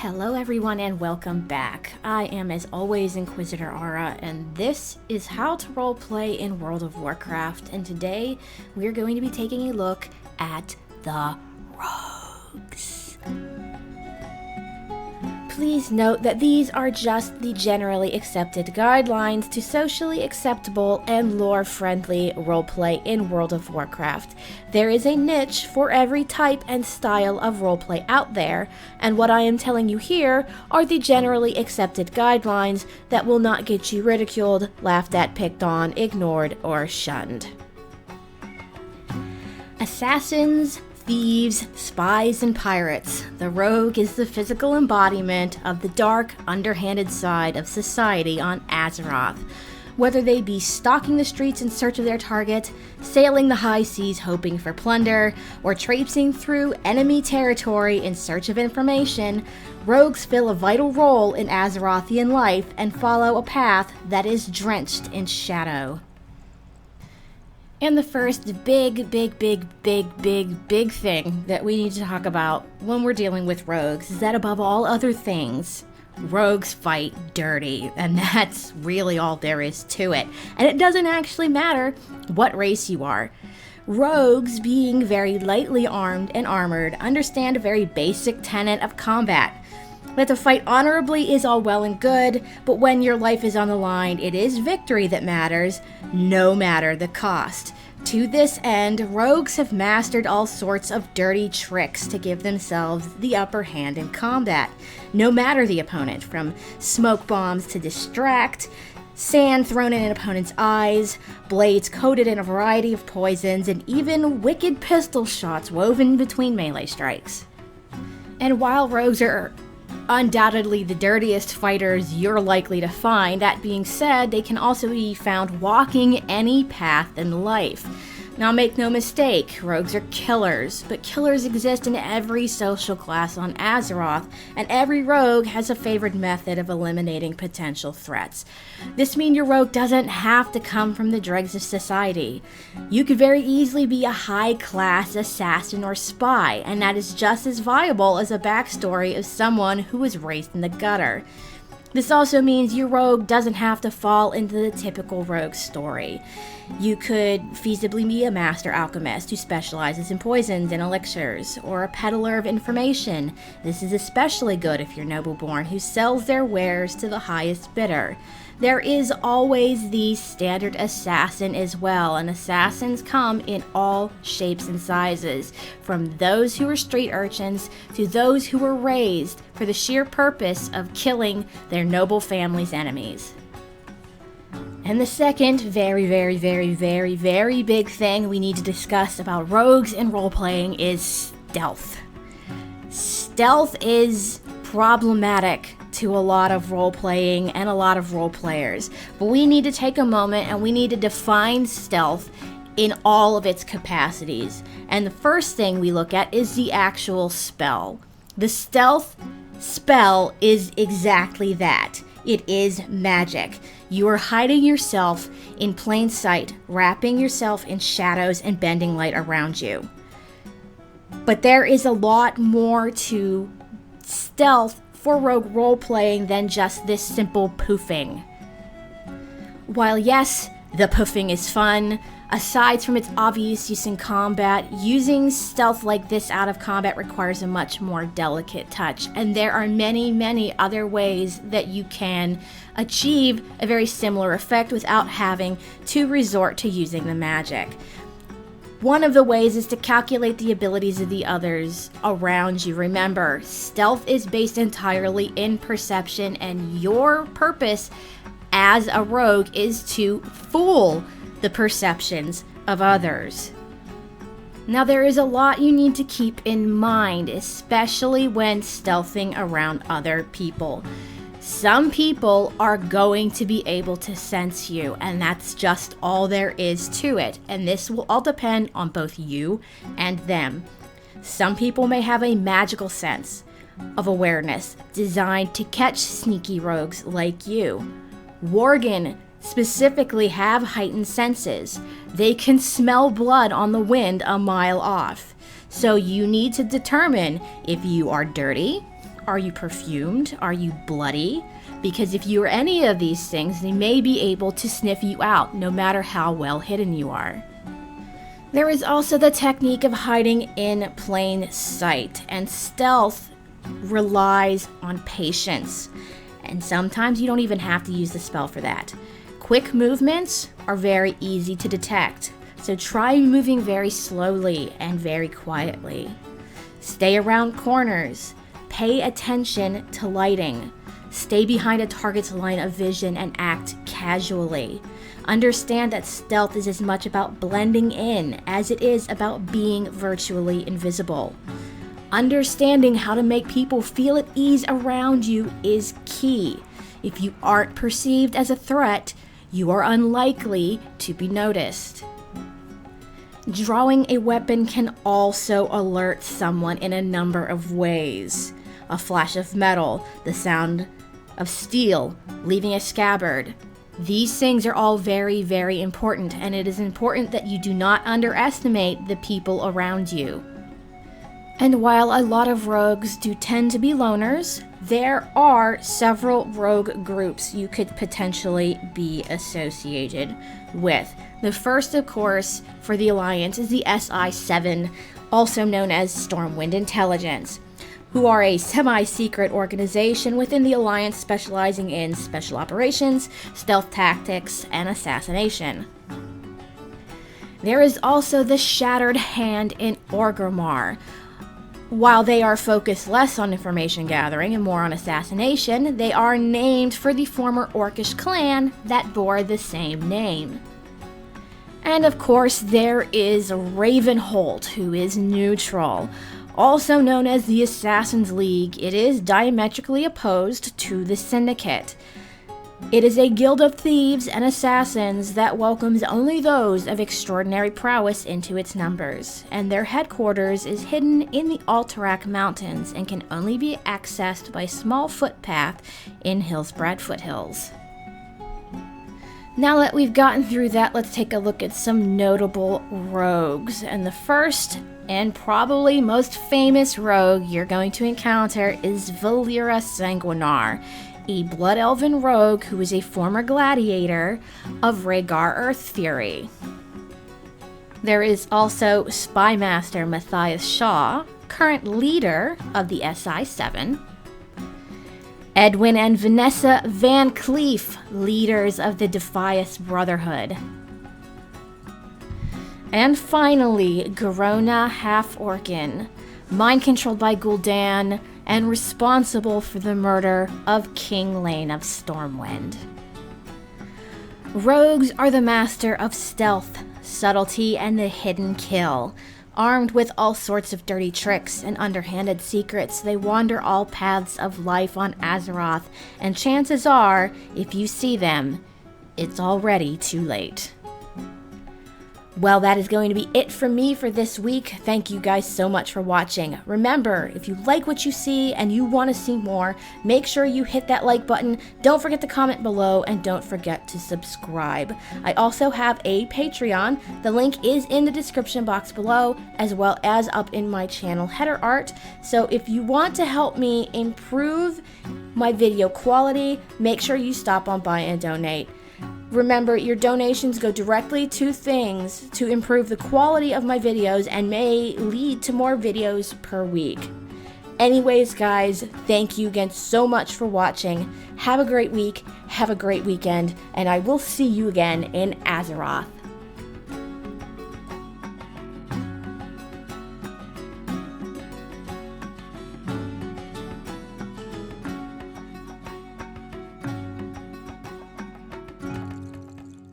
Hello everyone and welcome back. I am as always Inquisitor Aura and this is How to Roleplay in World of Warcraft, and today we are going to be taking a look at the rogues. Please note that these are just the generally accepted guidelines to socially acceptable and lore-friendly roleplay in World of Warcraft. There is a niche for every type and style of roleplay out there, and what I am telling you here are the generally accepted guidelines that will not get you ridiculed, laughed at, picked on, ignored, or shunned. Assassins, thieves, spies, and pirates. The rogue is the physical embodiment of the dark, underhanded side of society on Azeroth. Whether they be stalking the streets in search of their target, sailing the high seas hoping for plunder, or traipsing through enemy territory in search of information, rogues fill a vital role in Azerothian life and follow a path that is drenched in shadow. And the first big thing that we need to talk about when we're dealing with rogues is that above all other things, rogues fight dirty, and that's really all there is to it. And it doesn't actually matter what race you are. Rogues, being very lightly armed and armored, understand a very basic tenet of combat. That to fight honorably is all well and good, but when your life is on the line, it is victory that matters, no matter the cost. To this end, rogues have mastered all sorts of dirty tricks to give themselves the upper hand in combat, no matter the opponent, from smoke bombs to distract, sand thrown in an opponent's eyes, blades coated in a variety of poisons, and even wicked pistol shots woven between melee strikes. And while rogues are undoubtedly the dirtiest fighters you're likely to find, that being said, they can also be found walking any path in life. Now make no mistake, rogues are killers, but killers exist in every social class on Azeroth, and every rogue has a favored method of eliminating potential threats. This means your rogue doesn't have to come from the dregs of society. You could very easily be a high-class assassin or spy, and that is just as viable as a backstory of someone who was raised in the gutter. This also means your rogue doesn't have to fall into the typical rogue story. You could feasibly be a master alchemist who specializes in poisons and elixirs, or a peddler of information. This is especially good if you're noble-born who sells their wares to the highest bidder. There is always the standard assassin as well, and assassins come in all shapes and sizes, from those who are street urchins to those who were raised for the sheer purpose of killing their noble family's enemies. And the second very big thing we need to discuss about rogues and role-playing is stealth. Stealth is problematic to a lot of role-playing and a lot of role-players, but we need to take a moment and we need to define stealth in all of its capacities. And the first thing we look at is the actual spell. The stealth spell is exactly that. It is magic. You are hiding yourself in plain sight, wrapping yourself in shadows and bending light around you. But there is a lot more to stealth for rogue role-playing than just this simple poofing. While yes, the poofing is fun, aside from its obvious use in combat, using stealth like this out of combat requires a much more delicate touch, and there are many other ways that you can achieve a very similar effect without having to resort to using the magic. One of the ways is to calculate the abilities of the others around you. Remember, stealth is based entirely in perception, and your purpose as a rogue is to fool the perceptions of others. Now, there is a lot you need to keep in mind, especially when stealthing around other people. Some people are going to be able to sense you, and that's just all there is to it. And this will all depend on both you and them. Some people may have a magical sense of awareness designed to catch sneaky rogues like you. Worgen specifically have heightened senses. They can smell blood on the wind a mile off. So you need to determine if you are dirty Are you perfumed? Are you bloody? Because if you are any of these things, they may be able to sniff you out, no matter how well hidden you are. There is also the technique of hiding in plain sight, and stealth relies on patience. And sometimes you don't even have to use the spell for that. Quick movements are very easy to detect, so try moving very slowly and very quietly. Stay around corners. Pay attention to lighting. Stay behind a target's line of vision and act casually. Understand that stealth is as much about blending in as it is about being virtually invisible. Understanding how to make people feel at ease around you is key. If you aren't perceived as a threat, you are unlikely to be noticed. Drawing a weapon can also alert someone in a number of ways. A flash of metal, the sound of steel, leaving a scabbard. These things are all very, very important, and it is important that you do not underestimate the people around you. And while a lot of rogues do tend to be loners, there are several rogue groups you could potentially be associated with. The first, of course, for the Alliance is the SI-7, also known as Stormwind Intelligence, who are a semi-secret organization within the Alliance specializing in special operations, stealth tactics, and assassination. There is also the Shattered Hand in Orgrimmar. While they are focused less on information gathering and more on assassination, they are named for the former Orcish clan that bore the same name. And of course, there is Ravenholt, who is neutral. Also known as the Assassin's League, it is diametrically opposed to the Syndicate. It is a guild of thieves and assassins that welcomes only those of extraordinary prowess into its numbers, and their headquarters is hidden in the Alterac Mountains and can only be accessed by a small footpath in Hillsbrad foothills. Now that we've gotten through that, let's take a look at some notable rogues, and the first and probably most famous rogue you're going to encounter is Valeera Sanguine, a Blood Elven rogue who is a former gladiator of Rhaegar Earthfury. There is also Spymaster Matthias Shaw, current leader of the SI-7. Edwin and Vanessa Van Cleef, leaders of the Defias Brotherhood. And finally, Garona Half-Orcan, mind-controlled by Gul'dan and responsible for the murder of King Lane of Stormwind. Rogues are the master of stealth, subtlety, and the hidden kill. Armed with all sorts of dirty tricks and underhanded secrets, they wander all paths of life on Azeroth, and chances are, if you see them, it's already too late. Well, that is going to be it from me for this week. Thank you guys so much for watching. Remember, if you like what you see and you want to see more, make sure you hit that like button. Don't forget to comment below, and don't forget to subscribe. I also have a Patreon. The link is in the description box below, as well as up in my channel header art. So if you want to help me improve my video quality, make sure you stop on by and donate. Remember, your donations go directly to things to improve the quality of my videos and may lead to more videos per week. Anyways, guys, thank you again so much for watching. Have a great week, have a great weekend, and I will see you again in Azeroth.